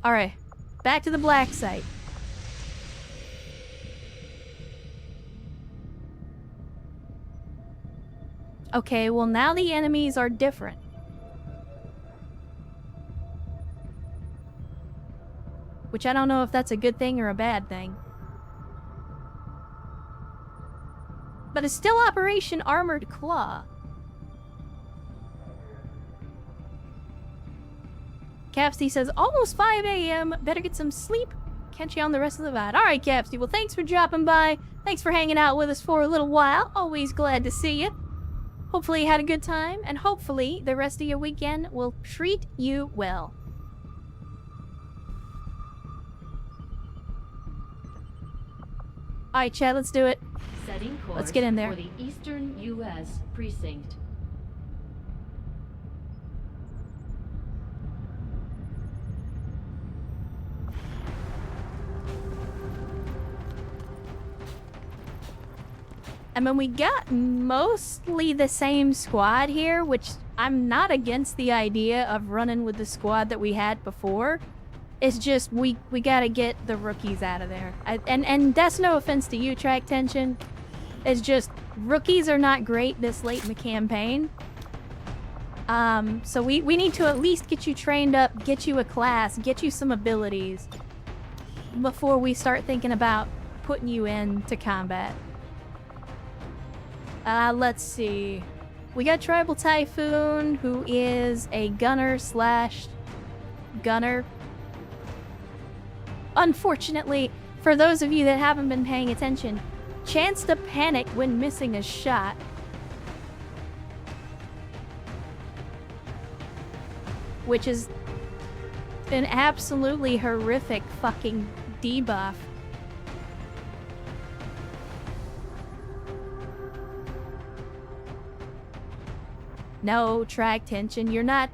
Alright, back to the black site. Okay, well now the enemies are different. Which I don't know if that's a good thing or a bad thing. But it's still Operation Armored Claw. Capsty says, almost 5 a.m. Better get some sleep. Catch you on the rest of the ride. Alright, Capsty. Well, thanks for dropping by. Thanks for hanging out with us for a little while. Always glad to see you. Hopefully you had a good time, and hopefully the rest of your weekend will treat you well. Alright, Chad, let's do it. Setting course Let's get in there. for the Eastern U.S. precinct. I mean, we got mostly the same squad here, which I'm not against the idea of running with the squad that we had before. It's just, we gotta get the rookies out of there. And that's no offense to you, Track Tension. It's just, rookies are not great this late in the campaign. So we need to at least get you trained up, get you a class, get you some abilities before we start thinking about putting you into combat. Let's see. We got Tribal Typhoon, who is a gunner slash gunner. Unfortunately, for those of you that haven't been paying attention, chance to panic when missing a shot. Which is an absolutely horrific fucking debuff. No, Track Tension, you're not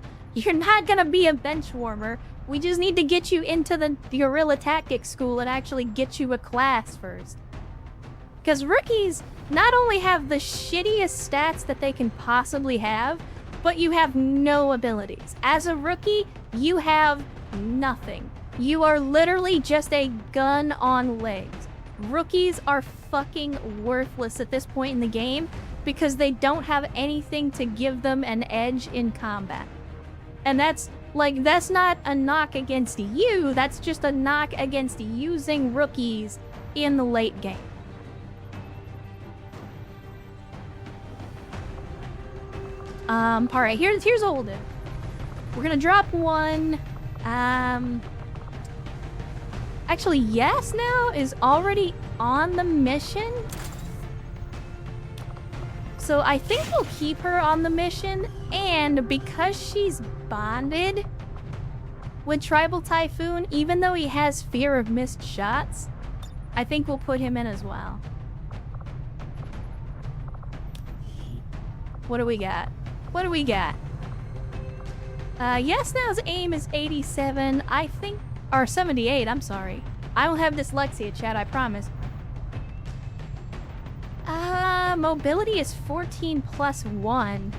gonna be a bench warmer. We just need to get you into the guerrilla tactics school and actually get you a class first. Because rookies not only have the shittiest stats that they can possibly have, but you have no abilities. As a rookie, you have nothing. You are literally just a gun on legs. Rookies are fucking worthless at this point in the game because they don't have anything to give them an edge in combat. And that's not a knock against you, that's just a knock against using rookies in the late game. Alright, here's Olden. We're gonna drop one. Actually, Yes now is already on the mission. So I think we'll keep her on the mission, and because she's bonded with Tribal Typhoon, even though he has fear of missed shots, I think we'll put him in as well. What do we got? What do we got? Yes now's aim is 87, I think, or 78, I'm sorry. I don't have dyslexia, chat, I promise. Mobility is 14 plus 1.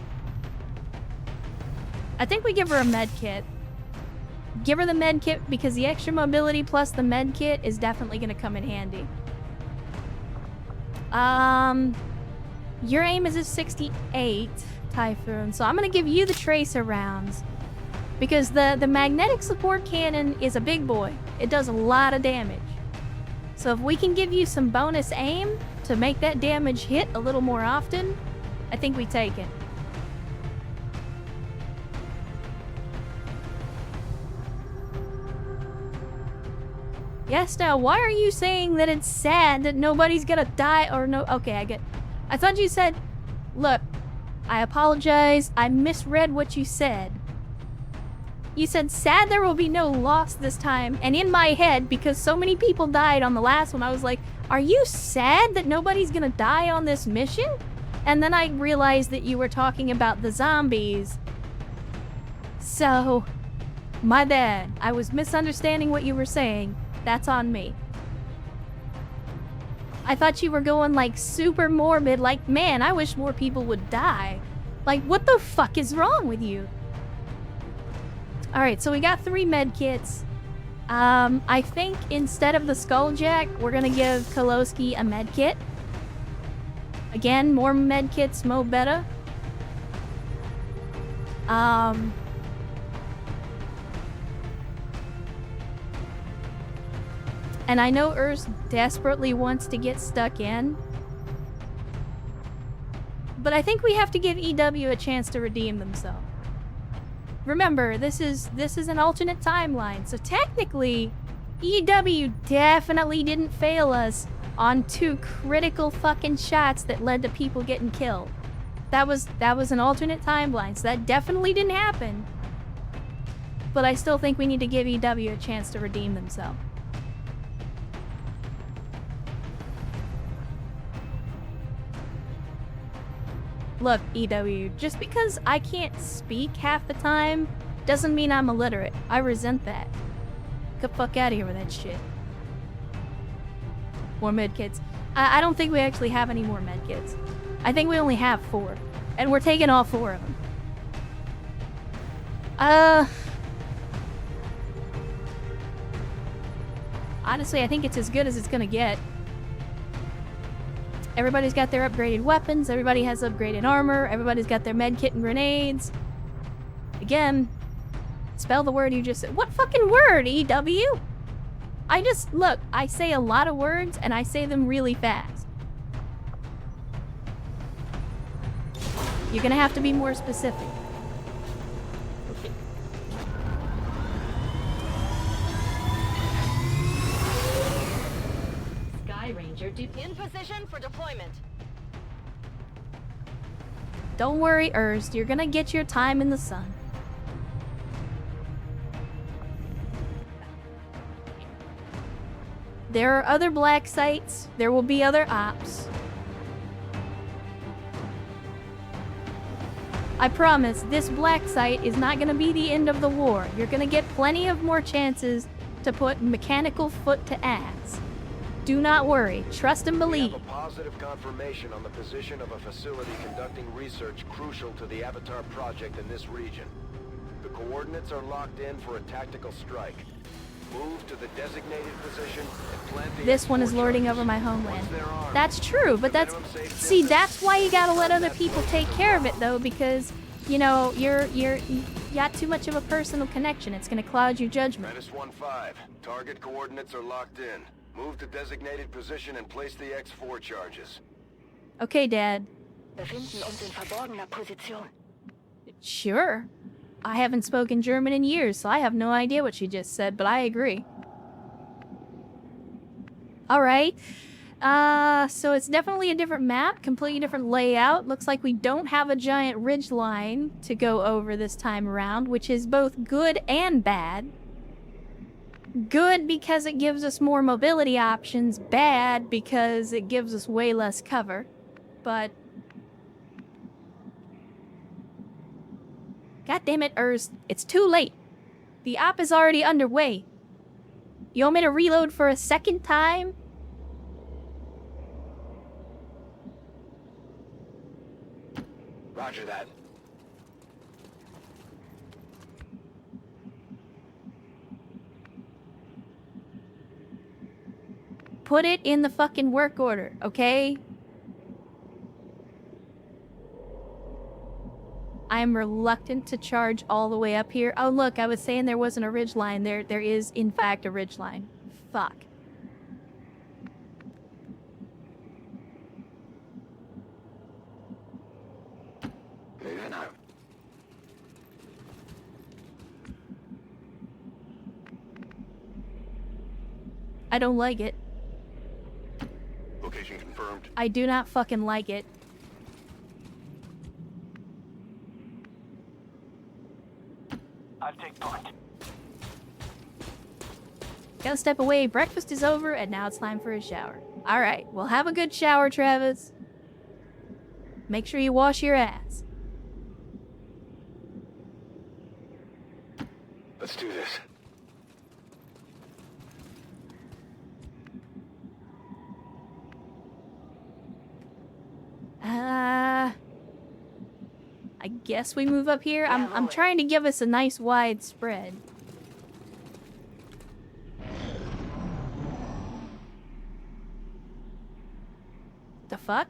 I think we give her a med kit. Give her the med kit because the extra mobility plus the med kit is definitely going to come in handy. Your aim is a 68, Typhoon, so I'm going to give you the tracer rounds. Because the magnetic support cannon is a big boy. It does a lot of damage. So if we can give you some bonus aim to make that damage hit a little more often, I think we take it. Yes, now, why are you saying that it's sad that nobody's gonna die or no... Okay, I thought you said... Look, I apologize. I misread what you said. You said sad there will be no loss this time, and in my head, because so many people died on the last one, I was like, are you sad that nobody's gonna die on this mission? And then I realized that you were talking about the zombies. So, my bad. I was misunderstanding what you were saying. That's on me. I thought you were going like super morbid, like, man, I wish more people would die. Like, what the fuck is wrong with you? Alright, so we got 3 med kits. I think instead of the Skulljack, we're gonna give Kolowski a medkit. Again, more medkits, mo better. And I know Urs desperately wants to get stuck in. But I think we have to give EW a chance to redeem themselves. Remember, this is an alternate timeline, so technically, EW definitely didn't fail us on 2 critical fucking shots that led to people getting killed. That was an alternate timeline, so that definitely didn't happen. But I still think we need to give EW a chance to redeem themselves. Look, EW, just because I can't speak half the time doesn't mean I'm illiterate. I resent that. Get the fuck out of here with that shit. More medkits. I don't think we actually have any more medkits. I think we only have 4. And we're taking all 4 of them. Honestly, I think it's as good as it's gonna get. Everybody's got their upgraded weapons, everybody has upgraded armor, everybody's got their medkit and grenades. Again, spell the word you just said. What fucking word, EW? Look, I say a lot of words and I say them really fast. You're gonna have to be more specific. Ranger in position for deployment. Don't worry, Urs. You're gonna get your time in the sun. There are other black sites. There will be other ops. I promise, this black site is not gonna be the end of the war. You're gonna get plenty of more chances to put mechanical foot to ass. Do not worry. Trust and believe. We have a positive confirmation on the position of a facility conducting research crucial to the Avatar project in this region. The coordinates are locked in for a tactical strike. Move to the designated position and plant the This one is lording over my homeland. That's true, but that's why you gotta let other people take care of it, though, because, you know, you got too much of a personal connection. It's gonna cloud your judgment. -15. Target coordinates are locked in. Move to designated position and place the X4 charges. Okay, Dad. Befinden uns in verborgener Position. Sure. I haven't spoken German in years, so I have no idea what she just said, but I agree. Alright. So it's definitely a different map, completely different layout. Looks like we don't have a giant ridge line to go over this time around, which is both good and bad. Good because it gives us more mobility options, bad because it gives us way less cover. But God damn it, Urs, it's too late. The op is already underway. You want me to reload for a second time? Roger that. Put it in the fucking work order, okay? I am reluctant to charge all the way up here. Oh, look, I was saying there wasn't a ridgeline. There is, in fact, a ridgeline. Fuck. Moving out. I don't like it. Location confirmed. I do not fucking like it. I'll take point. Gotta step away. Breakfast is over, and now it's time for a shower. Alright, well, have a good shower, Travis. Make sure you wash your ass. Let's do this. I guess we move up here. I'm trying to give us a nice wide spread. the fuck?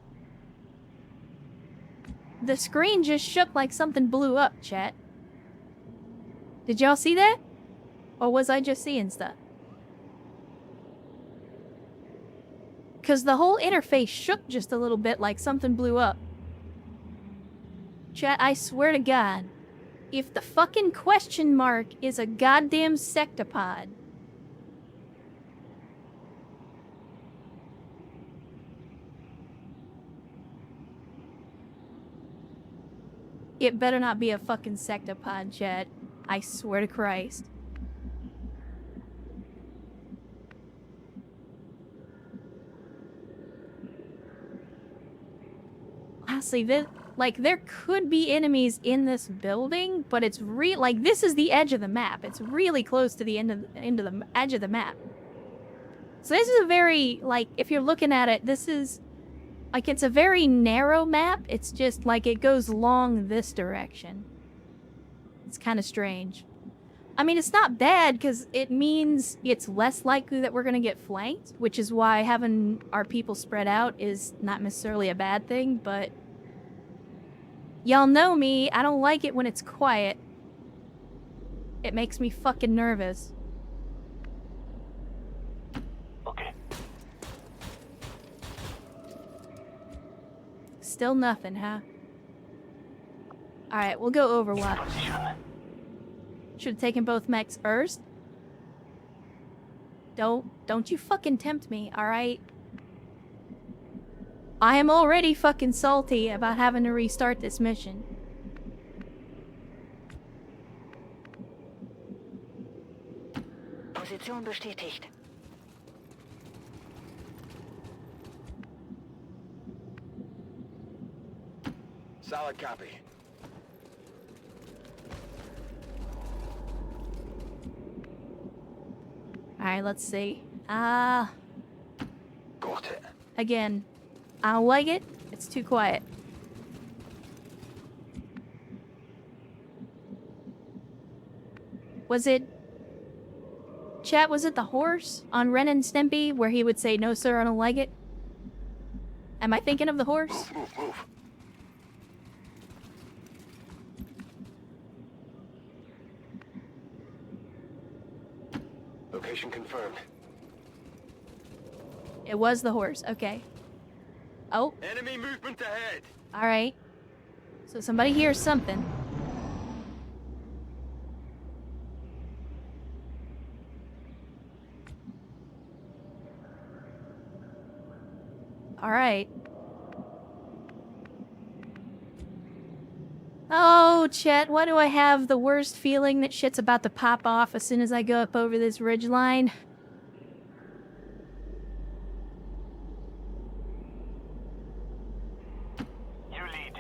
The screen just shook like something blew up, chat. Did y'all see that? Or was I just seeing stuff? Because the whole interface shook just a little bit like something blew up. Chat, I swear to God, if the fucking question mark is a goddamn sectopod, it better not be a fucking sectopod, chat. I swear to Christ. Honestly, there could be enemies in this building, but it's like, this is the edge of the map. It's really close to the edge of the map. So this is a very, like, if you're looking at it, this is, like, it's a very narrow map. It's just, like, it goes long this direction. It's kind of strange. I mean, it's not bad, because it means it's less likely that we're going to get flanked, which is why having our people spread out is not necessarily a bad thing, but y'all know me, I don't like it when it's quiet. It makes me fucking nervous. Okay. Still nothing, huh? Alright, we'll go Overwatch. Should have taken both mechs first. Don't you fucking tempt me, alright? I am already fucking salty about having to restart this mission. Position bestätigt. Solid copy. Alright, let's see. Got it. Again, I don't like it. It's too quiet. Was it... Chat, was it the horse on Ren and Stimpy where he would say, "No sir, I don't like it"? Am I thinking of the horse? Move. Location confirmed. It was the horse, okay. Oh, Enemy movement ahead. alright. So somebody hears something. Alright. Oh, Chet, why do I have the worst feeling that shit's about to pop off as soon as I go up over this ridgeline? You lead.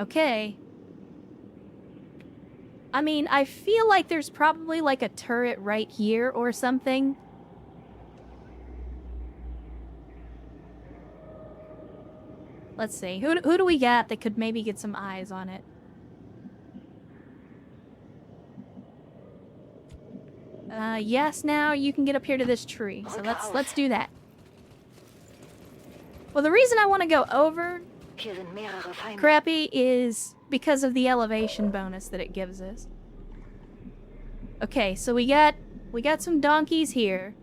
Okay. I mean, I feel like there's probably like a turret right here or something. Let's see. Who do we got that could maybe get some eyes on it? Yes, now you can get up here to this tree. So let's do that. Well, the reason I want to go over Hier sind mehrere Feinde. Crappy is because of the elevation bonus that it gives us. Okay, so we got some donkeys here.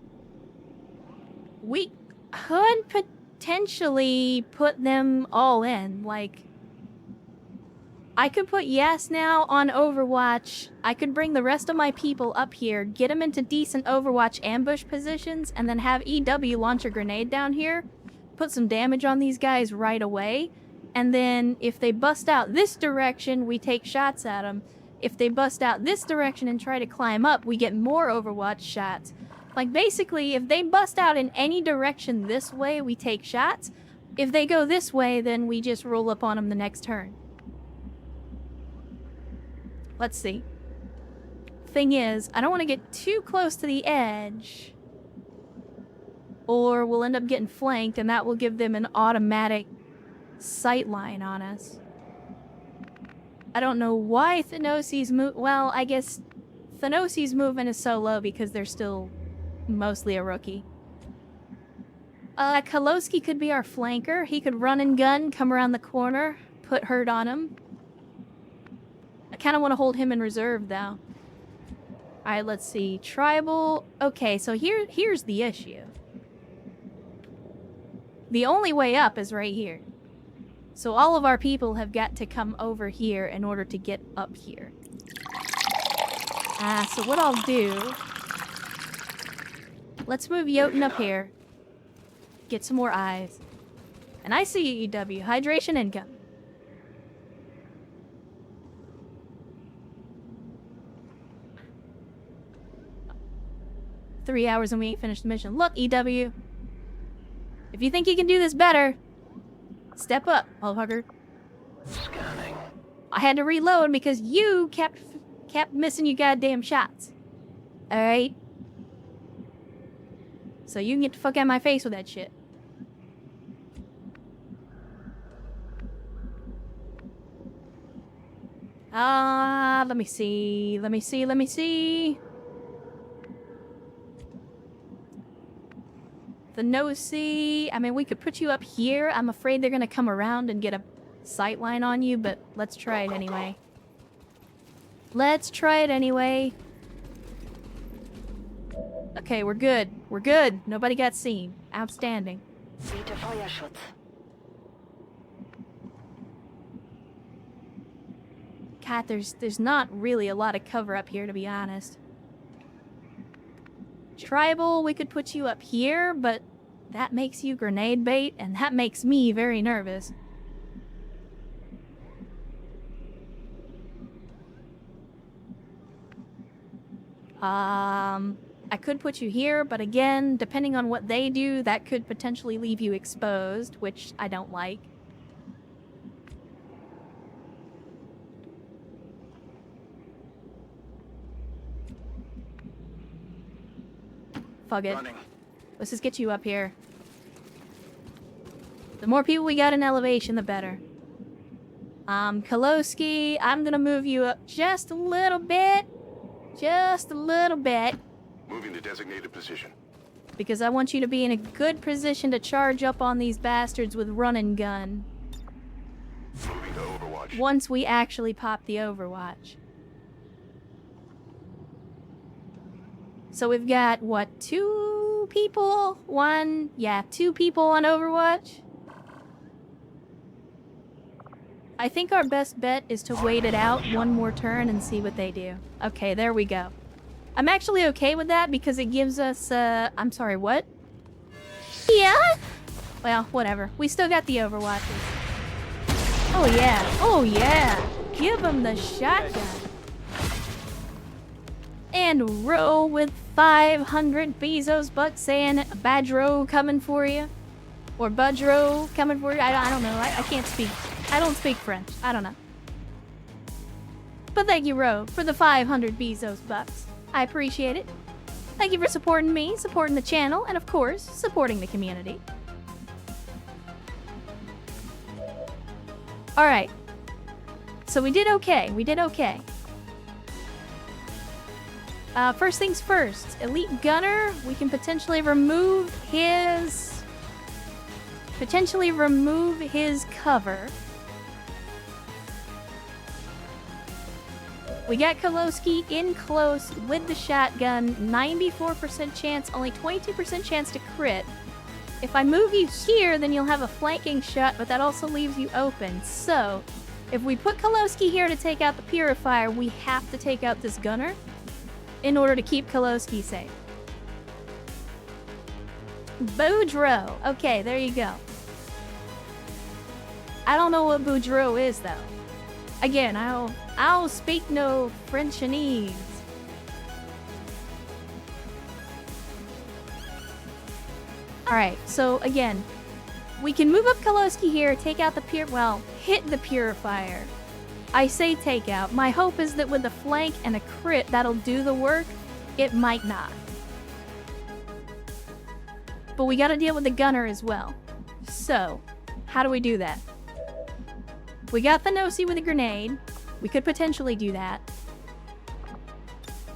We could potentially put them all in. Like, I could put Yes Now on Overwatch. I could bring the rest of my people up here, get them into decent Overwatch ambush positions, and then have EW launch a grenade down here, put some damage on these guys right away, and then if they bust out this direction, we take shots at them. If they bust out this direction and try to climb up, we get more Overwatch shots. Like, basically, if they bust out in any direction this way, we take shots. If they go this way, then we just roll up on them the next turn. Let's see. Thing is, I don't want to get too close to the edge, or we'll end up getting flanked, and that will give them an automatic sight line on us. I don't know why Thanosi's well, I guess Thanosi's movement is so low because they're still mostly a rookie. Kaloski could be our flanker. He could run and gun, come around the corner, put hurt on him. I kind of want to hold him in reserve, though. Alright, let's see. Tribal. Okay, so here's the issue. The only way up is right here. So all of our people have got to come over here in order to get up here. So what I'll do... Let's move Jotun up here. Get some more eyes. And I see you, EW. Hydration income. Three hours and we ain't finished the mission. Look, EW. If you think you can do this better, step up, motherfucker. Scanning. I had to reload because you kept missing your goddamn shots. Alright? So you can get the fuck out of my face with that shit. Let me see. The nosy. I mean, we could put you up here. I'm afraid they're gonna come around and get a sight line on you, but let's try it anyway. Okay, we're good. Nobody got seen. Outstanding. Biete Feuerschutz. God, there's not really a lot of cover up here, to be honest. Tribal, we could put you up here, but that makes you grenade bait, and that makes me very nervous. I could put you here, but again, depending on what they do, that could potentially leave you exposed, which I don't like. Fuck it. Running. Let's just get you up here. The more people we got in elevation, the better. Kaloski, I'm gonna move you up just a little bit. Moving to designated position. Because I want you to be in a good position to charge up on these bastards with run and gun. Moving to Overwatch. Once we actually pop the Overwatch. So we've got, what, 2 people? 2 people on Overwatch? I think our best bet is to wait it out one more turn and see what they do. Okay, there we go. I'm actually okay with that because it gives us, I'm sorry, what? Yeah? Well, whatever. We still got the Overwatches. Oh yeah! Give them the shotgun! And roll with 500 Bezos bucks saying Badro coming for you. Or Budro coming for you. I don't know. I can't speak. I don't speak French. I don't know. But thank you, Ro, for the 500 Bezos bucks. I appreciate it. Thank you for supporting me, supporting the channel, and of course, supporting the community. Alright. So we did okay. First things first. Elite Gunner, we can potentially remove his cover. We got Koloski in close with the shotgun. 94% chance, only 22% chance to crit. If I move you here, then you'll have a flanking shot, but that also leaves you open. So, if we put Koloski here to take out the Purifier, we have to take out this Gunner in order to keep Koloski safe. Boudreaux. Okay, there you go. I don't know what Boudreaux is, though. Again, I'll speak no Frenchanese. Alright, so again, we can move up Koloski here, take out the hit the Purifier. I say take out. My hope is that with a flank and a crit, that'll do the work. It might not. But we gotta deal with the Gunner as well. So, how do we do that? We got the Nosy with a grenade. We could potentially do that.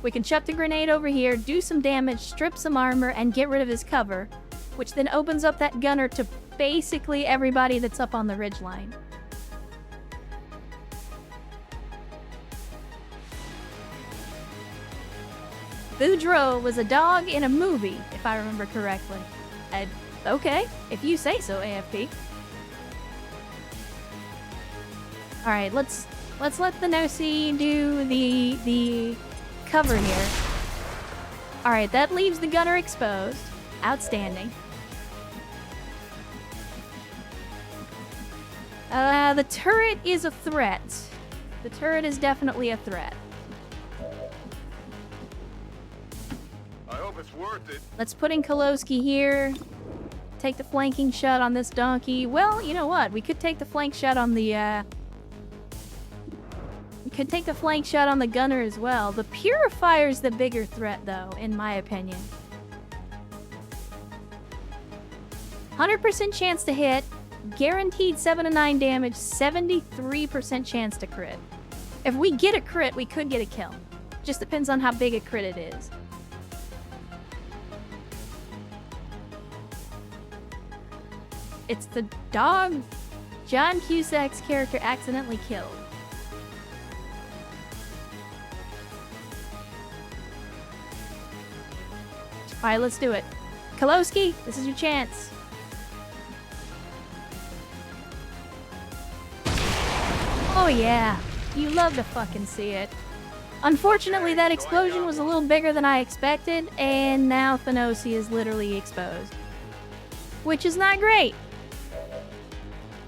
We can chuck the grenade over here, do some damage, strip some armor, and get rid of his cover, which then opens up that gunner to basically everybody that's up on the ridgeline. Boudreaux was a dog in a movie, if I remember correctly. Okay, if you say so, AFP. Alright, let's let the Nosy do the cover here. Alright, that leaves the gunner exposed. Outstanding. The turret is a threat. The turret is definitely a threat. I hope it's worth it. Let's put in Kolowski here. Take the flanking shot on this donkey. Well, you know what? We could take the flank shot on the, We could take the flank shot on the gunner as well. The Purifier's the bigger threat, though, in my opinion. 100% chance to hit. Guaranteed 7 to 9 damage. 73% chance to crit. If we get a crit, we could get a kill. Just depends on how big a crit it is. It's the dog John Cusack's character accidentally killed. Alright, let's do it. Kolowski, this is your chance. Oh yeah, you love to fucking see it. Unfortunately, that explosion was a little bigger than I expected, and now Thanosi is literally exposed. Which is not great.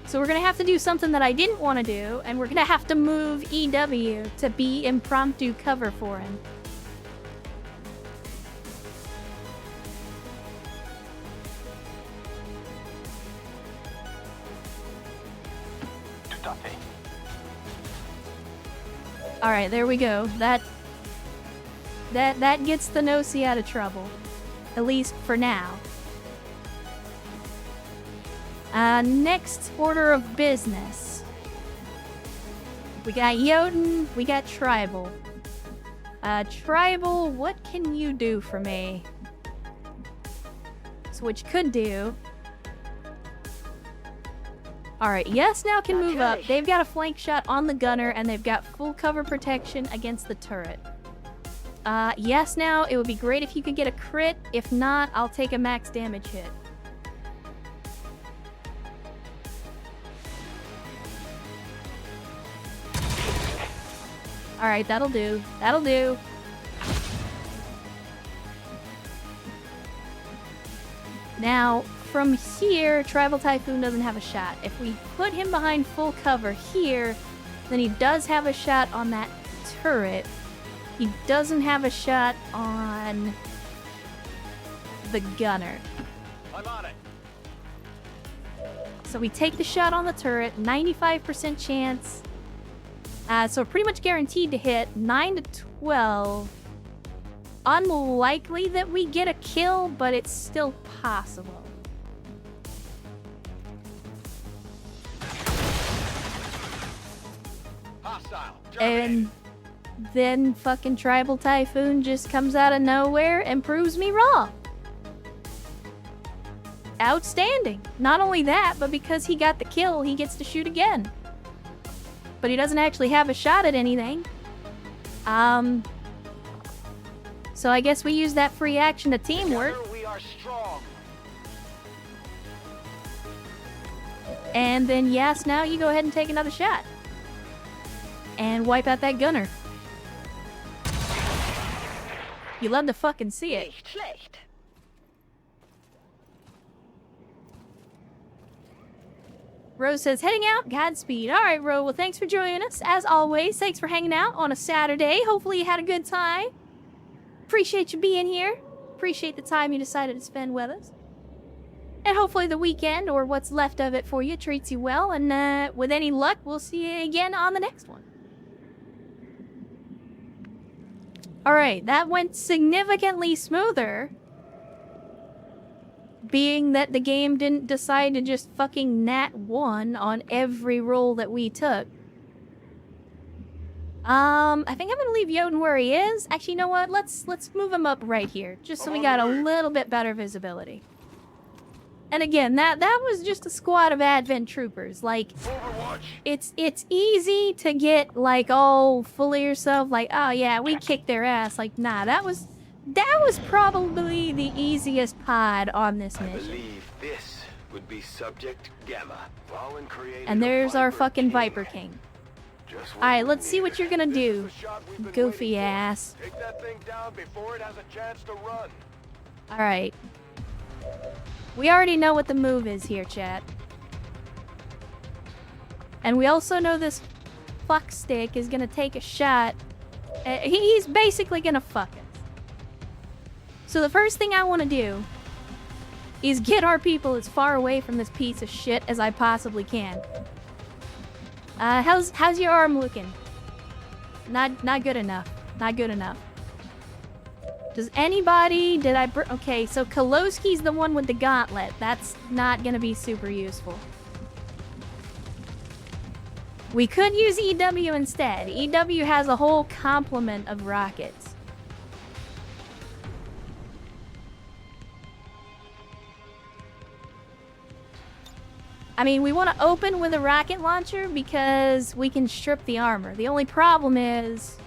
So we're gonna have to do something that I didn't want to do, and we're gonna have to move EW to be impromptu cover for him. Alright, there we go. That gets the Nosy out of trouble. At least for now. Next order of business. We got Jotun, we got Tribal. Tribal, what can you do for me? So what you could do... Alright, Yes Now can move up. They've got a flank shot on the gunner, and they've got full cover protection against the turret. Yes Now, it would be great if you could get a crit. If not, I'll take a max damage hit. Alright, that'll do. That'll do. Now, from here, Tribal Typhoon doesn't have a shot. If we put him behind full cover here, then he does have a shot on that turret. He doesn't have a shot on the gunner. I'm on it. So we take the shot on the turret, 95% chance. So pretty much guaranteed to hit, 9 to 12. Unlikely that we get a kill, but it's still possible. Hostile. And then fucking Tribal Typhoon just comes out of nowhere and proves me wrong. Outstanding. Not only that, but because he got the kill, he gets to shoot again. But he doesn't actually have a shot at anything. So I guess we use that free action to teamwork. Together we are strong. And then, yes, now you go ahead and take another shot. And wipe out that gunner. You love to fucking see it. Nicht schlecht. Rose says, heading out, Godspeed. Alright, Ro, well, thanks for joining us. As always, thanks for hanging out on a Saturday. Hopefully you had a good time. Appreciate you being here. Appreciate the time you decided to spend with us. And hopefully the weekend, or what's left of it for you, treats you well. And with any luck, we'll see you again on the next one. Alright, that went significantly smoother. Being that the game didn't decide to just fucking nat 1 on every roll that we took. I think I'm gonna leave Jotun where he is. Actually, you know what? Let's move him up right here, just so we got a little bit better visibility. And again, that was just a squad of Advent troopers. Like, it's easy to get like all full of yourself, like, oh yeah, we kicked their ass. Like, nah, that was probably the easiest pod on this I mission. believe this would be Subject Gamma. Valen created And a there's our Viper fucking King. Viper King. Just what Alright, we let's see what needed. you're gonna This do, is the shot we've been goofy waiting for. ass. Take that thing down before it has a chance to run. Alright. We already know what the move is here, chat. And we also know this fuckstick is gonna take a shot. He's basically gonna fuck us. So the first thing I want to do is get our people as far away from this piece of shit as I possibly can. How's your arm looking? Not good enough. Not good enough. Does anybody... okay, so Kolowski's the one with the gauntlet. That's not gonna be super useful. We could use EW instead. EW has a whole complement of rockets. I mean, we want to open with a rocket launcher because we can strip the armor. The only problem is...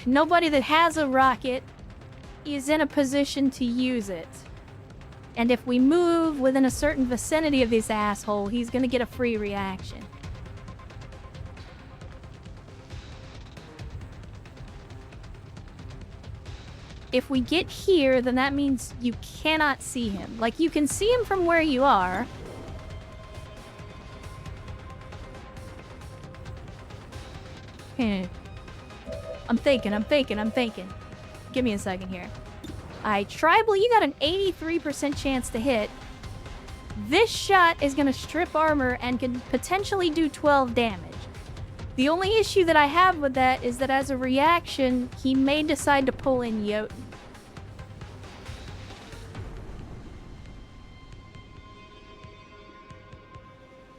nobody that has a rocket is in a position to use it. And if we move within a certain vicinity of this asshole, he's gonna get a free reaction. If we get here, then that means you cannot see him. Like, you can see him from where you are. I'm thinking. Give me a second here. Alright, Tribal, you got an 83% chance to hit. This shot is gonna strip armor and can potentially do 12 damage. The only issue that I have with that is that as a reaction, he may decide to pull in Jotun.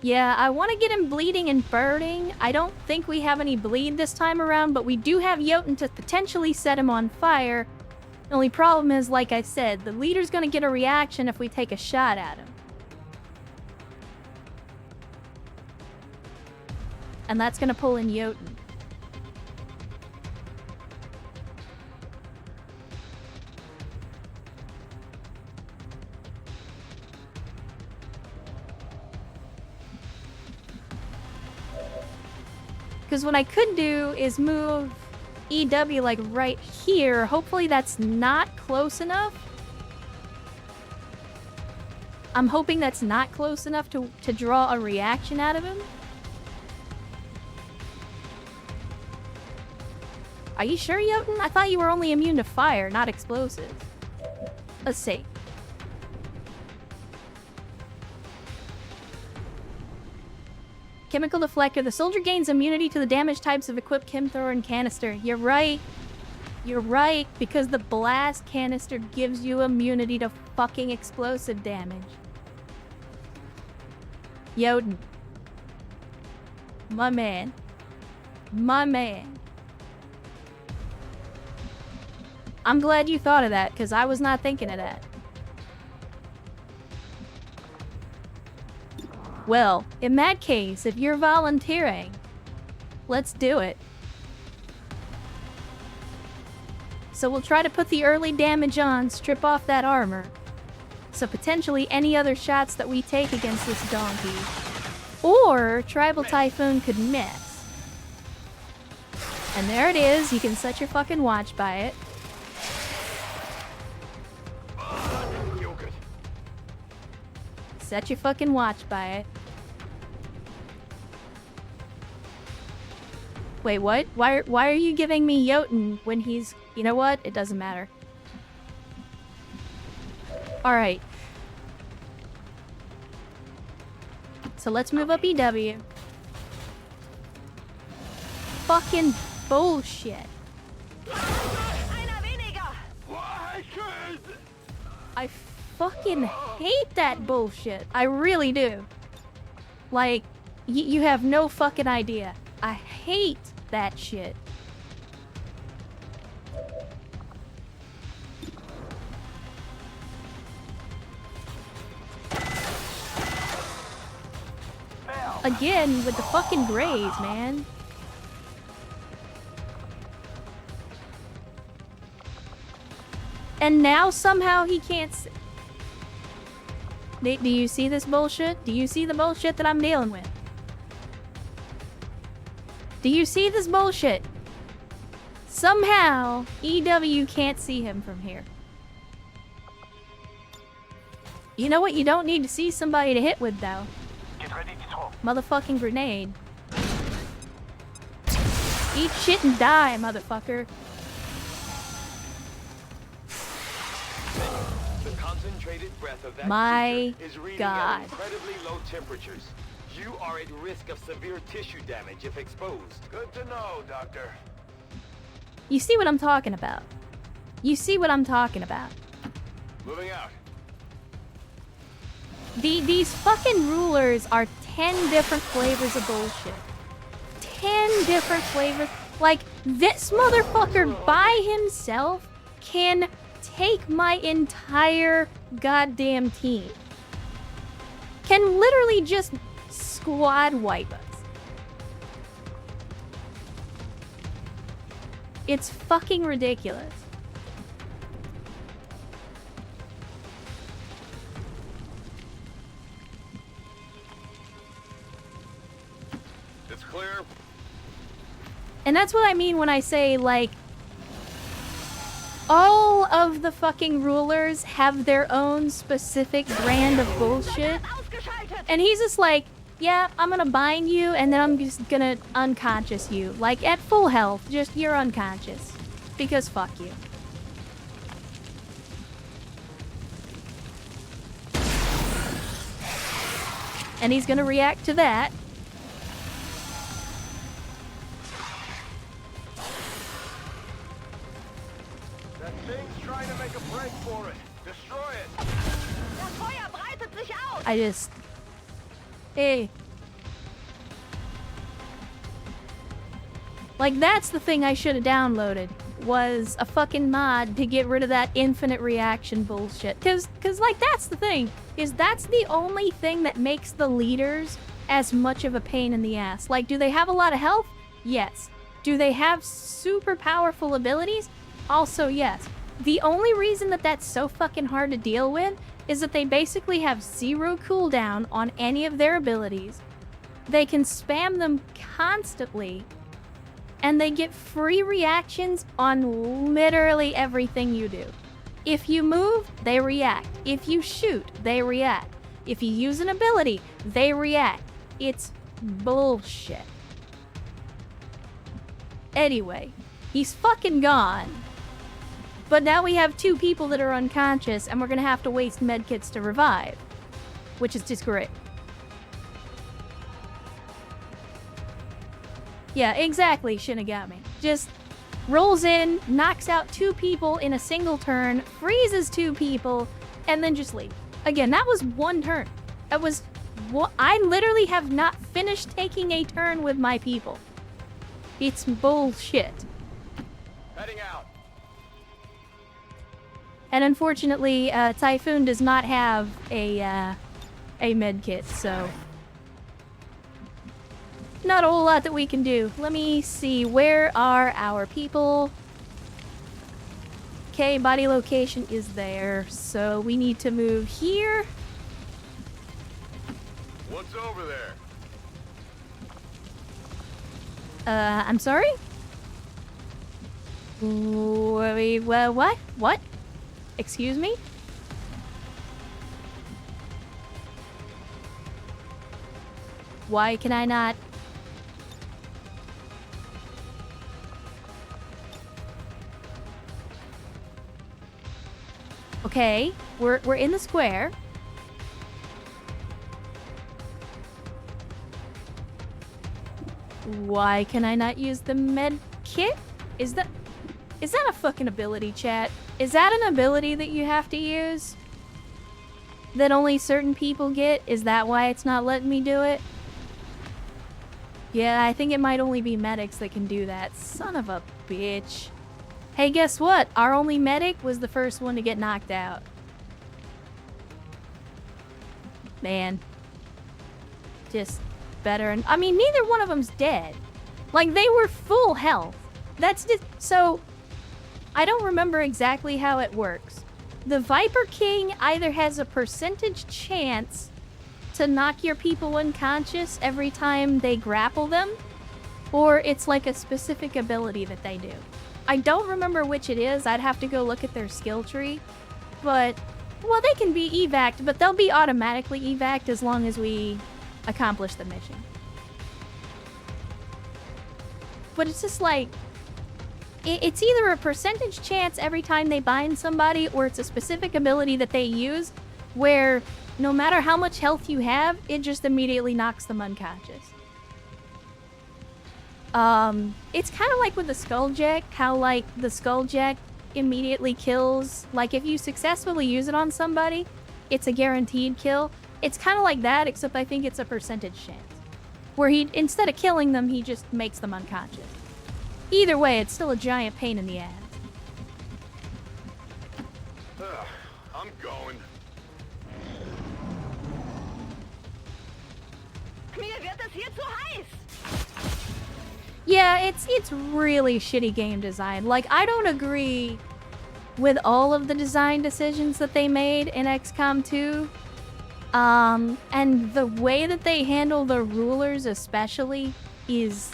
Yeah, I want to get him bleeding and burning. I don't think we have any bleed this time around, but we do have Jotun to potentially set him on fire. The only problem is, like I said, the leader's gonna get a reaction if we take a shot at him. And that's gonna pull in Jotun. Because what I could do is move EW like right here. Hopefully that's not close enough. I'm hoping that's not close enough to draw a reaction out of him. Are you sure, Jotun? I thought you were only immune to fire, not explosives. Let's see. Chemical deflector. The soldier gains immunity to the damage types of equipped chem thrower and canister. You're right. You're right, because the blast canister gives you immunity to fucking explosive damage. Jotun. My man. My man. I'm glad you thought of that, because I was not thinking of that. Well, in that case, if you're volunteering, let's do it. So we'll try to put the early damage on, strip off that armor. So potentially any other shots that we take against this donkey. Or Tribal Typhoon could miss. And there it is, you can set your fucking watch by it. Set your fucking watch by it. Wait, what? Why are you giving me Jotun when he's... You know what? It doesn't matter. Alright. So let's move up EW. Fucking bullshit. I fucking hate that bullshit. I really do. Like, You have no fucking idea. I hate that shit. Again, with the fucking grades, man. And now somehow he can't do you see this bullshit? Do you see the bullshit that I'm dealing with? Do you see this bullshit? Somehow, EW can't see him from here. You know what you don't need to see somebody to hit with, though? Get ready to throw. Motherfucking grenade. Eat shit and die, motherfucker. The concentrated breath of that My creature is reading God. at incredibly low temperatures. You are at risk of severe tissue damage if exposed. Good to know, Doctor. You see what I'm talking about? You see what I'm talking about? Moving out. These fucking rulers are 10 different flavors of bullshit. 10 different flavors. Like, this motherfucker by himself can take my entire goddamn team. Can literally just squad wipe us. It's fucking ridiculous. It's clear. And that's what I mean when I say, like, all of the fucking rulers have their own specific brand of bullshit. And he's just like, yeah, I'm gonna bind you and then I'm just gonna unconscious you. Like, at full health, just you're unconscious. Because fuck you. And he's gonna react to that. That thing's trying to make a break for it. Destroy it. Das Feuer breitet sich aus. I just... Hey. Like, that's the thing I should have downloaded. Was a fucking mod to get rid of that infinite reaction bullshit. Cause like, that's the thing. Is that's the only thing that makes the leaders as much of a pain in the ass. Like, do they have a lot of health? Yes. Do they have super powerful abilities? Also, yes. The only reason that that's so fucking hard to deal with is that they basically have 0 cooldown on any of their abilities. They can spam them constantly, and they get free reactions on literally everything you do. If you move, they react. If you shoot, they react. If you use an ability, they react. It's bullshit. Anyway, he's fucking gone. But now we have 2 people that are unconscious, and we're gonna have to waste medkits to revive. Which is just great. Yeah, exactly, Shinigami. Just rolls in, knocks out 2 people in a single turn, freezes 2 people, and then just leave. Again, that was 1 turn. That was... I literally have not finished taking a turn with my people. It's bullshit. Heading out. And unfortunately, Typhoon does not have a medkit, so... Not a whole lot that we can do. Let me see, where are our people? Okay, body location is there, so we need to move here. What's over there? I'm sorry? What? What? Excuse me? Why can I not... Okay, we're in the square. Why can I not use the med kit? Is that a fucking ability, chat? Is that an ability that you have to use? That only certain people get? Is that why it's not letting me do it? Yeah, I think it might only be medics that can do that. Son of a bitch. Hey, guess what? Our only medic was the first one to get knocked out. Man. Just better. And I mean, neither one of them's dead. Like, they were full health. That's just... So, I don't remember exactly how it works. The Viper King either has a percentage chance to knock your people unconscious every time they grapple them, or it's like a specific ability that they do. I don't remember which it is. I'd have to go look at their skill tree. But, well, they can be evac'd, but they'll be automatically evac'd as long as we accomplish the mission. But it's just like, it's either a percentage chance every time they bind somebody, or it's a specific ability that they use where no matter how much health you have, it just immediately knocks them unconscious. It's kind of like with the Skulljack, how like the Skulljack immediately kills. Like if you successfully use it on somebody, it's a guaranteed kill. It's kind of like that, except I think it's a percentage chance. Where he, instead of killing them, he just makes them unconscious. Either way, it's still a giant pain in the ass. I'm going. Mir wird es hier zu heiß. Yeah, it's really shitty game design. Like, I don't agree with all of the design decisions that they made in XCOM 2. And the way that they handle the rulers especially is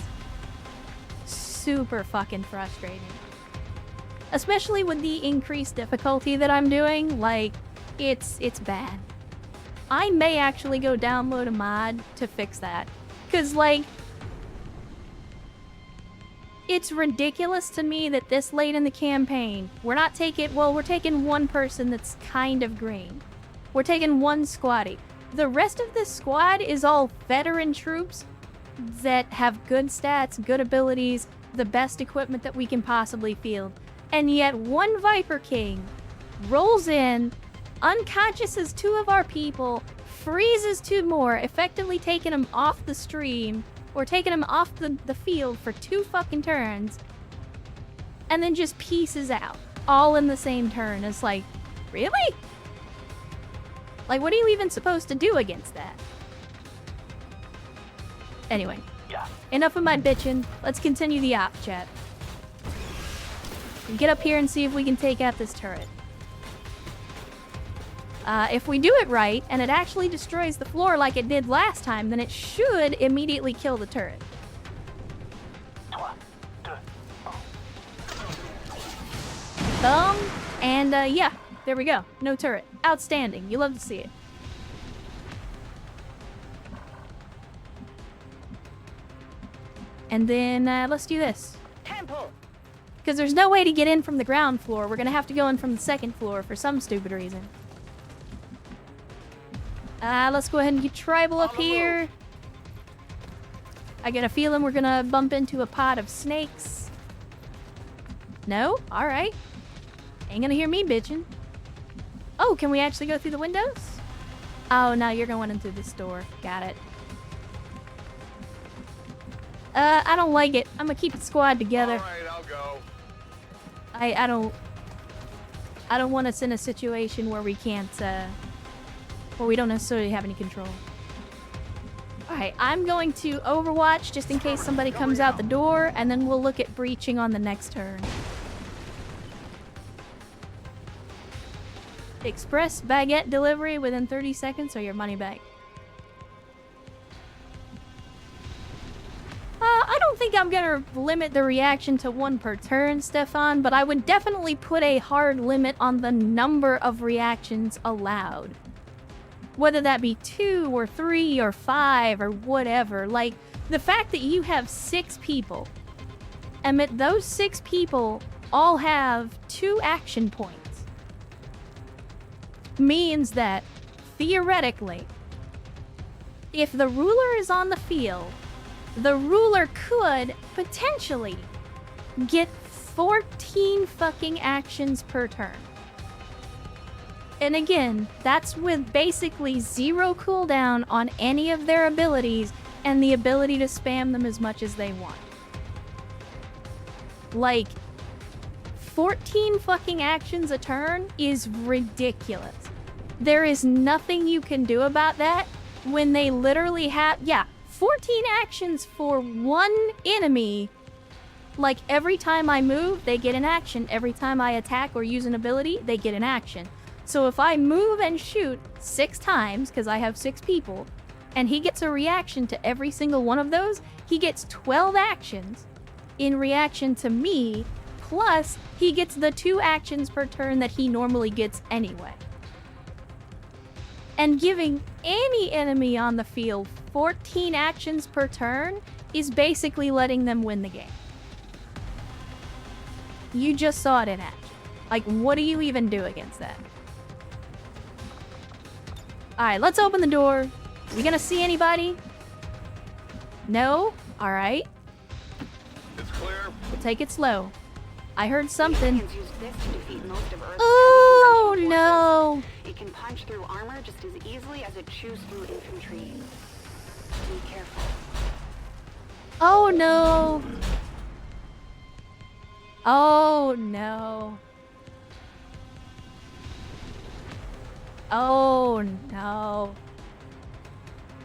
super fucking frustrating. Especially with the increased difficulty that I'm doing, like, it's bad. I may actually go download a mod to fix that. 'Cause, like, it's ridiculous to me that this late in the campaign, we're taking one person that's kind of green. We're taking one squatty. The rest of this squad is all veteran troops that have good stats, good abilities, the best equipment that we can possibly field. And yet one Viper King rolls in, unconsciouses 2 of our people, freezes 2 more, effectively taking them off the stream, or taking them off the field for 2 fucking turns, and then just pieces out, all in the same turn. It's like, really? Like, what are you even supposed to do against that? Anyway, Yeah. enough of my bitching. Let's continue the op chat. Get up here and see if we can take out this turret. If we do it right, and it actually destroys the floor like it did last time, then it should immediately kill the turret. 3, 2, 1. And yeah, there we go. No turret. Outstanding. You love to see it. And then let's do this. Tempo. Because there's no way to get in from the ground floor. We're going to have to go in from the 2nd floor for some stupid reason. Let's go ahead and get tribal up here. I get a feeling we're gonna bump into a pod of snakes. No? Alright. Ain't gonna hear me bitching. Oh, can we actually go through the windows? Oh, no, you're going into this door. Got it. I don't like it. I'm gonna keep the squad together. Alright, I'll go. I don't want us in a situation where we can't, where we don't necessarily have any control. Alright, I'm going to overwatch just in case somebody comes out the door, and then we'll look at breaching on the next turn. Express baguette delivery within 30 seconds or your money back. I don't think I'm gonna limit the reaction to 1 per turn, Stefan, but I would definitely put a hard limit on the number of reactions allowed. Whether that be 2 or 3 or 5 or whatever. Like, the fact that you have 6 people, and that those 6 people all have 2 action points, means that, theoretically, if the ruler is on the field, the ruler could potentially get 14 fucking actions per turn. And again, that's with basically 0 cooldown on any of their abilities and the ability to spam them as much as they want. Like, 14 fucking actions a turn is ridiculous. There is nothing you can do about that when they literally have, 14 actions for one enemy. Like, every time I move, they get an action. Every time I attack or use an ability, they get an action. So if I move and shoot 6 times, because I have 6 people, and he gets a reaction to every single one of those, he gets 12 actions in reaction to me, plus he gets the 2 actions per turn that he normally gets anyway. And giving any enemy on the field 14 actions per turn is basically letting them win the game. You just saw it in action. Like, what do you even do against that? Alright, let's open the door. We gonna see anybody? No? Alright. It's clear. We'll take it slow. I heard something. Aliens use this to defeat most of Earth's Oh heavy conventional no! forces. It can punch through armor just as easily as it chews through infantry. Be careful. Oh no! Oh no. Oh no.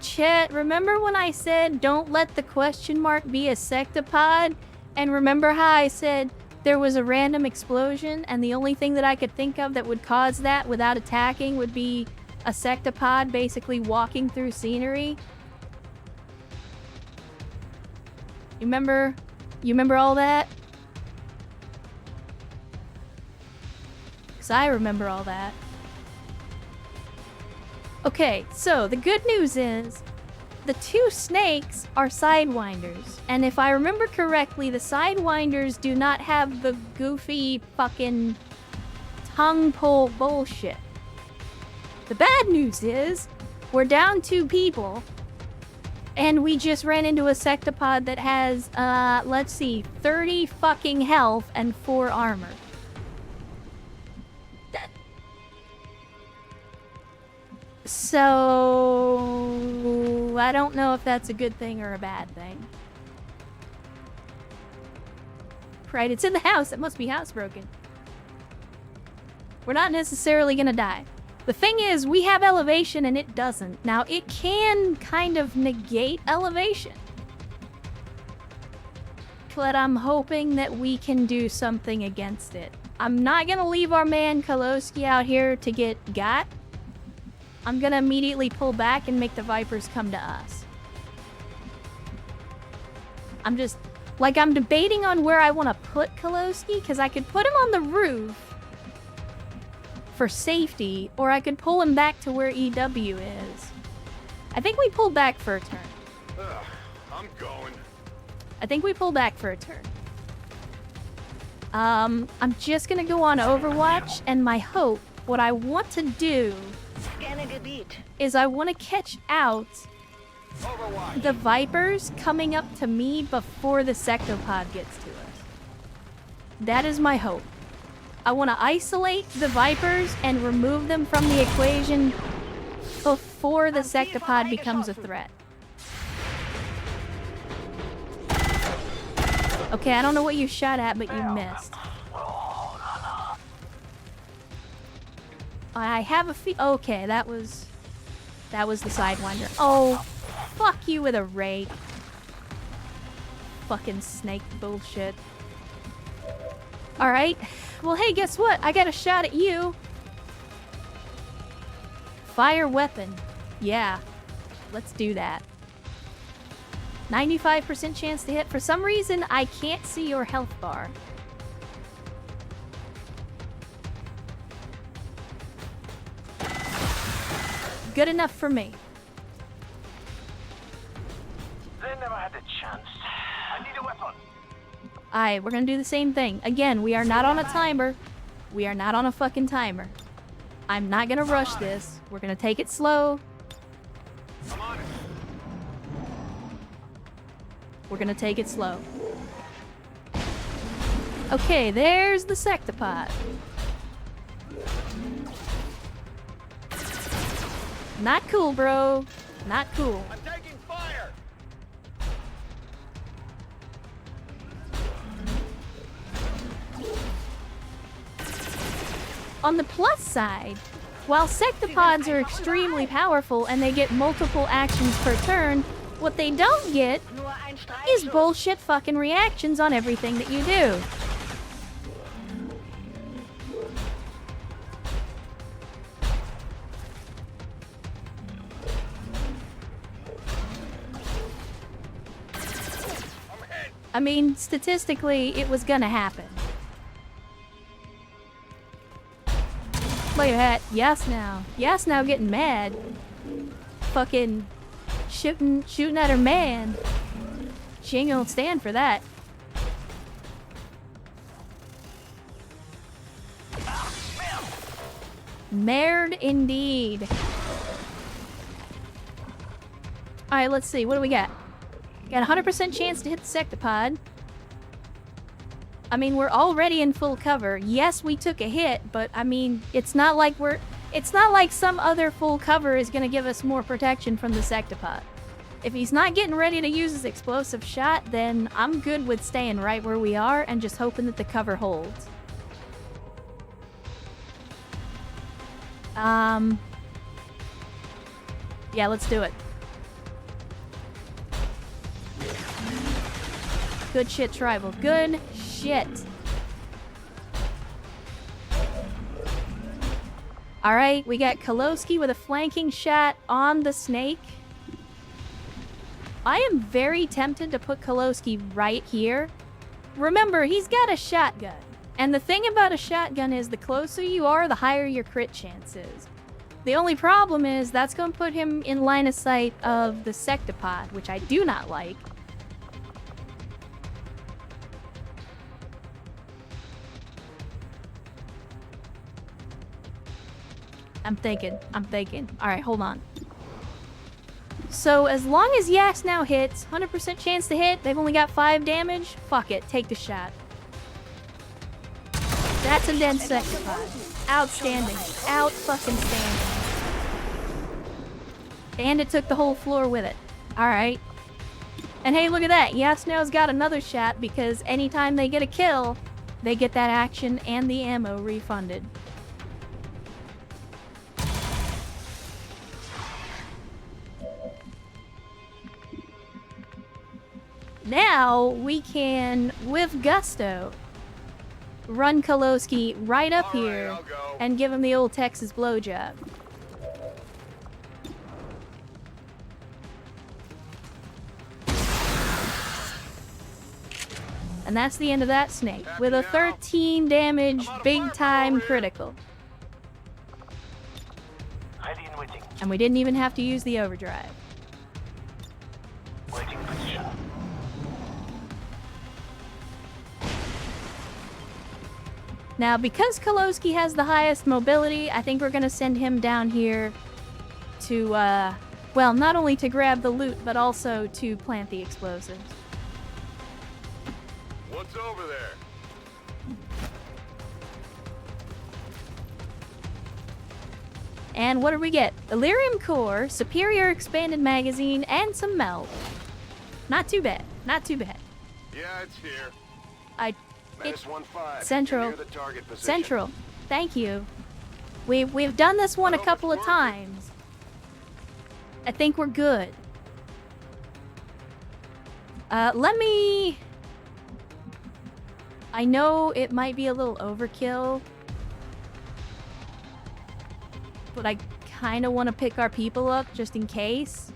Chet, remember when I said don't let the question mark be a sectopod? And remember how I said there was a random explosion and the only thing that I could think of that would cause that without attacking would be a sectopod basically walking through scenery? You remember? You remember all that? 'Cause I remember all that. Okay, so the good news is the 2 snakes are sidewinders. And if I remember correctly, the sidewinders do not have the goofy fucking tongue pull bullshit. The bad news is we're down 2 people and we just ran into a sectopod that has, let's see, 30 fucking health and 4 armor. So, I don't know if that's a good thing or a bad thing. Right, it's in the house. It must be housebroken. We're not necessarily gonna die. The thing is, we have elevation and it doesn't. Now, it can kind of negate elevation. But I'm hoping that we can do something against it. I'm not gonna leave our man Koloski out here to get got. I'm gonna immediately pull back and make the Vipers come to us. I'm debating on where I want to put Koloski, because I could put him on the roof for safety, or I could pull him back to where EW is. I think we pull back for a turn. I'm going. I think we pull back for a turn. I'm just gonna go on Overwatch, and my hope, what I want to do Scanning a beat. is I want to catch out Overwatch. the Vipers coming up to me before the sectopod gets to us. That is my hope. I want to isolate the Vipers and remove them from the equation before the sectopod becomes a threat. Okay, I don't know what you shot at, but you missed. I have a okay, that was the Sidewinder. Oh, fuck you with a rake. Fucking snake bullshit. Alright. Well, hey, guess what? I got a shot at you. Fire weapon. Yeah. Let's do that. 95% chance to hit. For some reason, I can't see your health bar. Good enough for me. They never had a chance. I need a weapon. Alright, we're gonna do the same thing. Again, we are not on a timer. We are not on a fucking timer. I'm not gonna rush this. We're gonna take it slow. I'm on it. We're gonna take it slow. Okay, there's the sectopod. Not cool, bro. Not cool. I'm taking fire. On the plus side, while sectopods are extremely powerful and they get multiple actions per turn, what they don't get is bullshit fucking reactions on everything that you do. I mean, statistically, it was gonna happen. Look at that. Yes now. Yes now getting mad. Fucking shooting at her man. She ain't gonna stand for that. Mared indeed. Alright, let's see. What do we got? Got a 100% chance to hit the sectopod. I mean, we're already in full cover. Yes, we took a hit, but I mean, it's not like some other full cover is gonna give us more protection from the sectopod. If he's not getting ready to use his explosive shot, then I'm good with staying right where we are and just hoping that the cover holds. Yeah, let's do it. Good shit, Tribal. Good shit. Alright, we got Kolowski with a flanking shot on the snake. I am very tempted to put Kolowski right here. Remember, he's got a shotgun. And the thing about a shotgun is the closer you are, the higher your crit chance is. The only problem is that's going to put him in line of sight of the sectopod, which I do not like. I'm thinking. Alright, hold on. So, as long as Yax now hits, 100% chance to hit, they've only got 5 damage, fuck it, take the shot. That's a dead sectopod. Outstanding. Out-fucking-standing. And it took the whole floor with it. Alright. And hey, look at that. Yasnao's got another shot because anytime they get a kill, they get that action and the ammo refunded. Now, we can, with gusto, run Kolowski right up here and give him the old Texas blowjob. And that's the end of that snake, with a 13 damage, big time critical. And we didn't even have to use the overdrive. Waiting position. Now, because Kolowski has the highest mobility, I think we're gonna send him down here to, well, not only to grab the loot, but also to plant the explosives. What's over there? And what do we get? Elerium core, superior expanded magazine, and some melt. Not too bad. Not too bad. Yeah, it's here. It's 1-5. Central. Near the target position. Central. Thank you. We've done this one a couple of times. I think we're good. Let me... I know it might be a little overkill, but I kind of want to pick our people up just in case.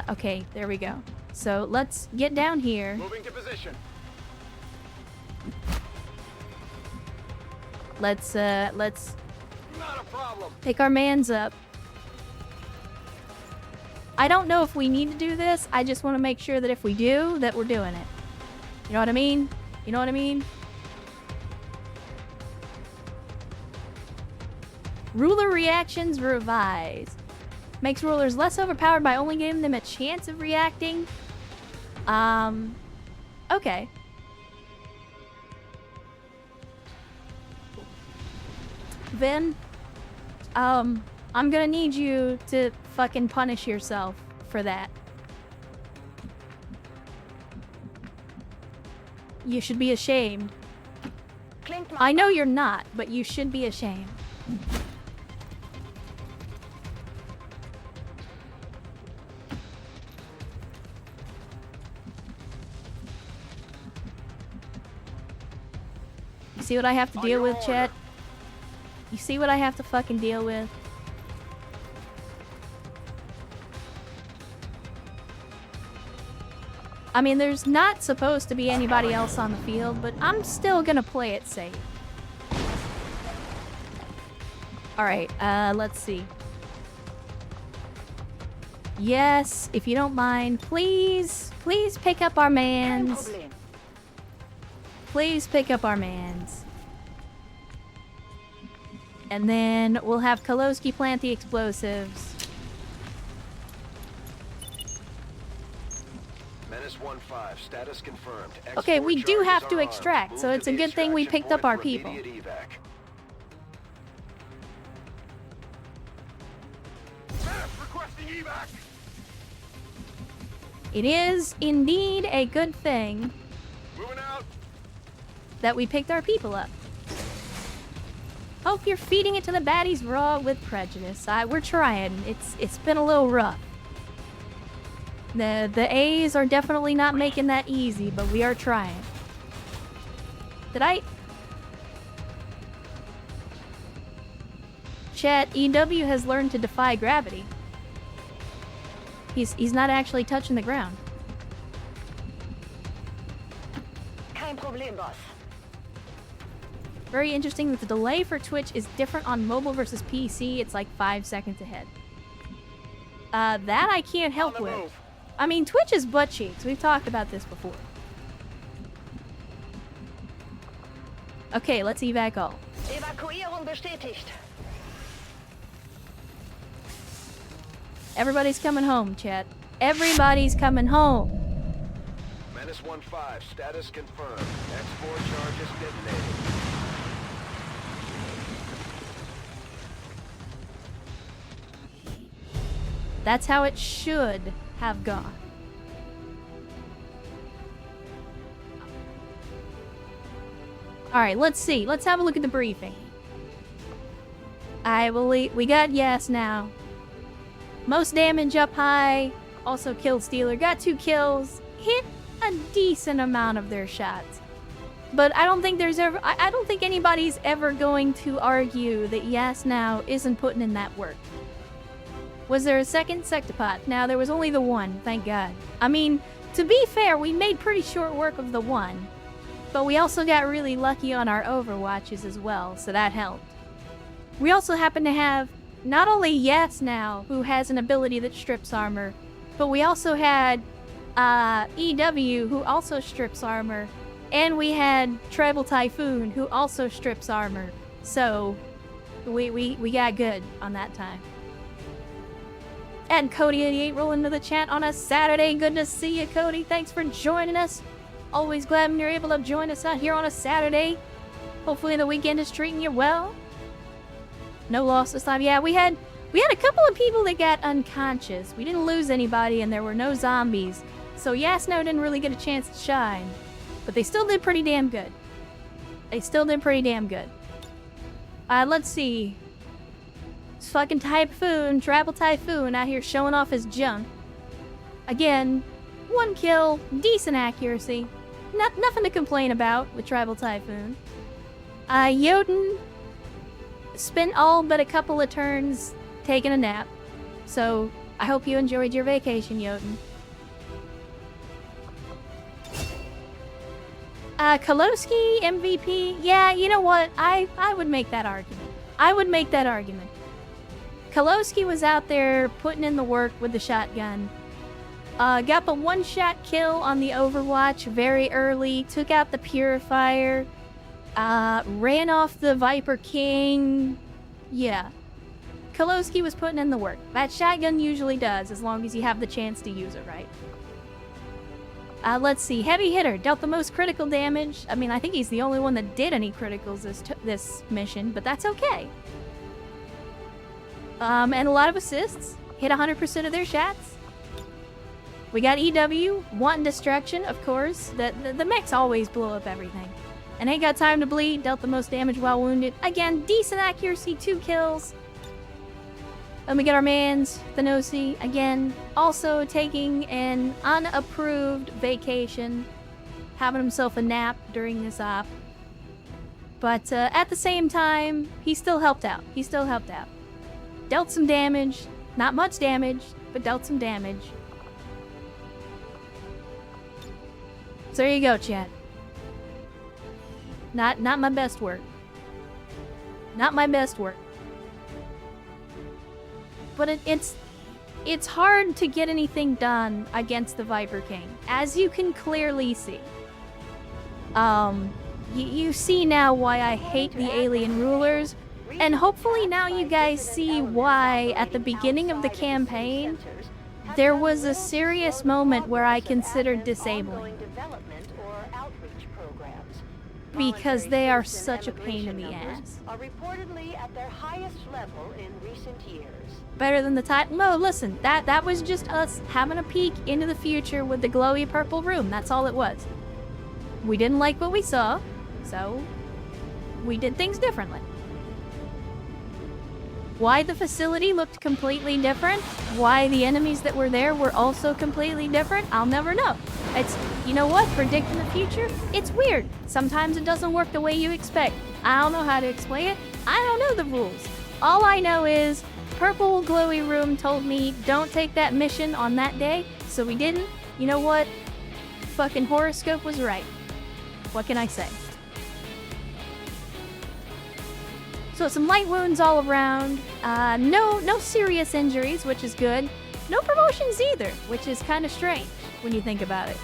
Okay, there we go. So let's get down here. Moving to position. Let's Not a problem. pick our mans up. I don't know if we need to do this. I just want to make sure that if we do, that we're doing it. You know what I mean? You know what I mean? Ruler reactions revised. Makes rulers less overpowered by only giving them a chance of reacting. Okay. Vin, I'm gonna need you to fucking punish yourself for that. You should be ashamed. Klingt mal. I know you're not, but you should be ashamed. You see what I have to deal with, Chet? You see what I have to fucking deal with? I mean, there's not supposed to be anybody else on the field, but I'm still gonna play it safe. Alright, let's see. Yes, if you don't mind, please pick up our Kein mans. Problem. Please pick up our mans. And then we'll have Kolowski plant the explosives. Menace 1-5, status confirmed. Okay, we Export do charges have to are armed. extract, Move so to it's a the good thing we extraction picked up point our for people. immediate evac. Requesting evac. It is indeed a good thing Moving out. that we picked our people up. Hope you're feeding it to the baddies raw with prejudice. We're trying. It's been a little rough. The A's are definitely not making that easy, but we are trying. Chat, EW has learned to defy gravity. He's not actually touching the ground. Kein Problem, Boss. Very interesting that the delay for Twitch is different on mobile versus PC. It's like 5 seconds ahead. That I can't help On the with. move. I mean, Twitch is butt cheeks. We've talked about this before. Okay, let's evac all. Evakuierung bestätigt. Everybody's coming home, chat. Everybody's coming home. Menace 1-5, status confirmed. Export charges detonated. That's how it should have gone. Alright, let's see. Let's have a look at the briefing. We got yes now. Most damage up high. Also killed Stealer. Got 2 kills. Hit a decent amount of their shots. But I don't think there's ever... I don't think anybody's ever going to argue that yes now isn't putting in that work. Was there a second Sectopod? Now, there was only the one, thank God. I mean, to be fair, we made pretty short work of the one. But we also got really lucky on our overwatches as well, so that helped. We also happen to have not only Yes now, who has an ability that strips armor, but we also had EW, who also strips armor, and we had Tribal Typhoon, who also strips armor. So, we got good on that time. And Cody88 rolling into the chat on a Saturday. Good to see you, Cody. Thanks for joining us. Always glad when you're able to join us out here on a Saturday. Hopefully the weekend is treating you well. No loss this time. Yeah, we had a couple of people that got unconscious. We didn't lose anybody and there were no zombies. So Yasno didn't really get a chance to shine. But they still did pretty damn good. Let's see. This fucking Typhoon, Tribal Typhoon out here showing off his junk. Again, 1 kill, decent accuracy. Nothing to complain about with Tribal Typhoon. Jotun spent all but a couple of turns taking a nap. So, I hope you enjoyed your vacation, Jotun. Kolowski, MVP. Yeah, you know what? I would make that argument. Kolowski was out there putting in the work with the shotgun. Got the 1-shot kill on the Overwatch very early. Took out the Purifier. Ran off the Viper King. Yeah. Kolowski was putting in the work. That shotgun usually does, as long as you have the chance to use it right. Let's see. Heavy hitter. Dealt the most critical damage. I mean, I think he's the only one that did any criticals this mission, but that's okay. And a lot of assists. Hit 100% of their shots. We got EW, wanting destruction, of course. The mechs always blow up everything. And ain't got time to bleed, dealt the most damage while wounded. Again, decent accuracy, 2 kills. And we get our mans, Thanosi, again, also taking an unapproved vacation, having himself a nap during this op. But at the same time, he still helped out. He still helped out. Dealt some damage, not much damage, but dealt some damage. So there you go, chat. Not my best work. Not my best work. But it's hard to get anything done against the Viper King, as you can clearly see. You see now why I hate the alien rulers, and hopefully now you guys see why at the beginning of the campaign there was a serious moment where I considered disabling. Because they are such a pain in the ass. Are reportedly at their highest level in recent years. Better than the Titan. No, listen, that was just us having a peek into the future with the glowy purple room. That's all it was. We didn't like what we saw, so we did things differently. Why the facility looked completely different, why the enemies that were there were also completely different, I'll never know. It's, you know what, predicting the future, it's weird. Sometimes it doesn't work the way you expect. I don't know how to explain it. I don't know the rules. All I know is purple glowy room told me don't take that mission on that day, so we didn't. You know what? Fucking horoscope was right. What can I say? So some light wounds all around. No serious injuries, which is good. No promotions either, which is kind of strange when you think about it.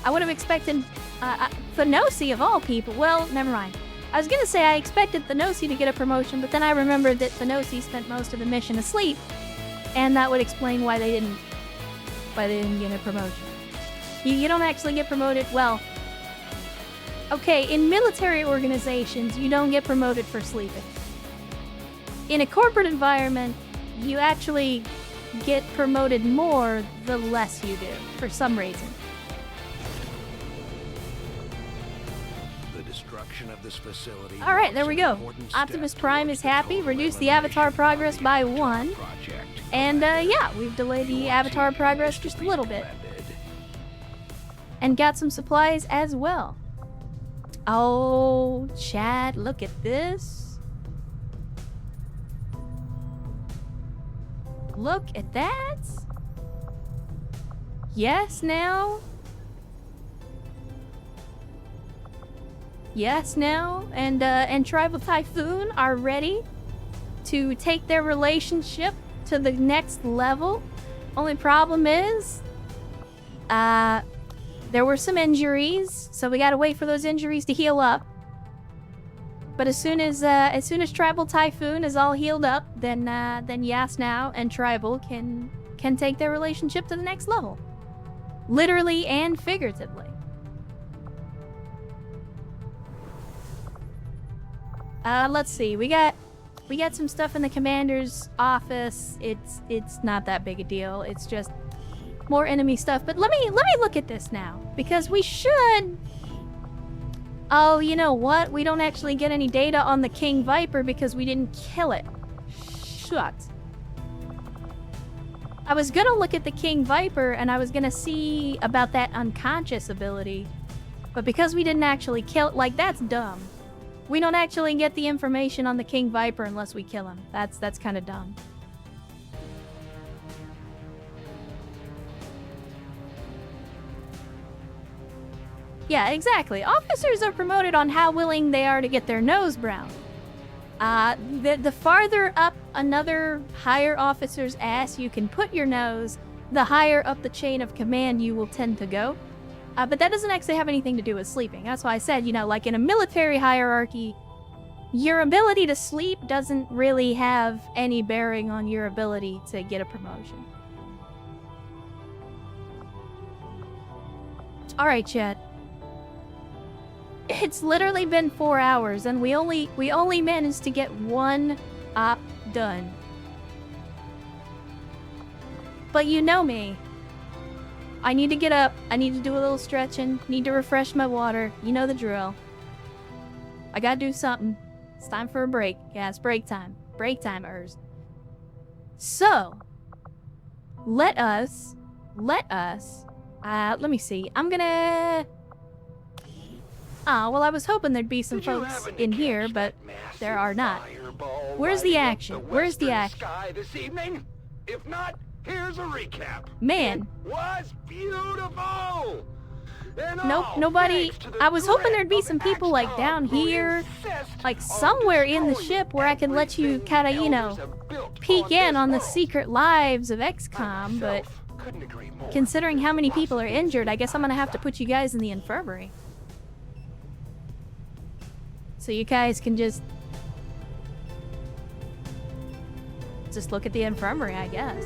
I would have expected Thanosi of all people. Well, never mind. I was gonna say I expected Thanosi to get a promotion, but then I remembered that Thanosi spent most of the mission asleep, and that would explain why they didn't get a promotion. You don't actually get promoted. Well, okay, in military organizations, you don't get promoted for sleeping. In a corporate environment, you actually get promoted more the less you do, for some reason. The destruction of this facility. Alright, there we go. Optimus Prime is happy, reduced the avatar progress by 1. And yeah, we've delayed the avatar progress just a little bit. And got some supplies as well. Oh, Chad, look at this. Look at that. Yes, now. Yes, now. And Tribal Typhoon are ready to take their relationship to the next level. Only problem is, there were some injuries, so we gotta wait for those injuries to heal up. But as soon as Tribal Typhoon is all healed up, then Yas now and Tribal can take their relationship to the next level, literally and figuratively. Let's see. We got some stuff in the commander's office. It's not that big a deal. It's just more enemy stuff. But let me look at this now, because we should. Oh, you know what? We don't actually get any data on the King Viper because we didn't kill it. Shut. I was gonna look at the King Viper and I was gonna see about that unconscious ability, but because we didn't actually kill it, like, that's dumb. We don't actually get the information on the King Viper unless we kill him. That's kind of dumb. Yeah, exactly. Officers are promoted on how willing they are to get their nose brown. The farther up another higher officer's ass you can put your nose, the higher up the chain of command you will tend to go. But that doesn't actually have anything to do with sleeping. That's why I said, you know, like in a military hierarchy, your ability to sleep doesn't really have any bearing on your ability to get a promotion. Alright, chat. It's literally been 4 hours and we only managed to get one op done. But you know me. I need to get up. I need to do a little stretching. Need to refresh my water. You know the drill. I gotta do something. It's time for a break. Yeah, it's break time. Break timers. So, let us, let me see. I'm gonna, well, I was hoping there'd be some folks in here, but there are not. Where's the action? Where's the action? Sky this evening? If not, here's a recap. Man. It was beautiful. And Nope, all nobody. thanks to the I was hoping threat there'd be of some people like XCOM down who here, insist like on somewhere in the destroying ship where I can let you everything kind of, you know, elders have built peek in this on the world. secret lives of I XCOM, but myself couldn't agree more. considering how many people are injured, I guess I'm gonna have to put you guys in the infirmary. So you guys can just look at the infirmary, I guess.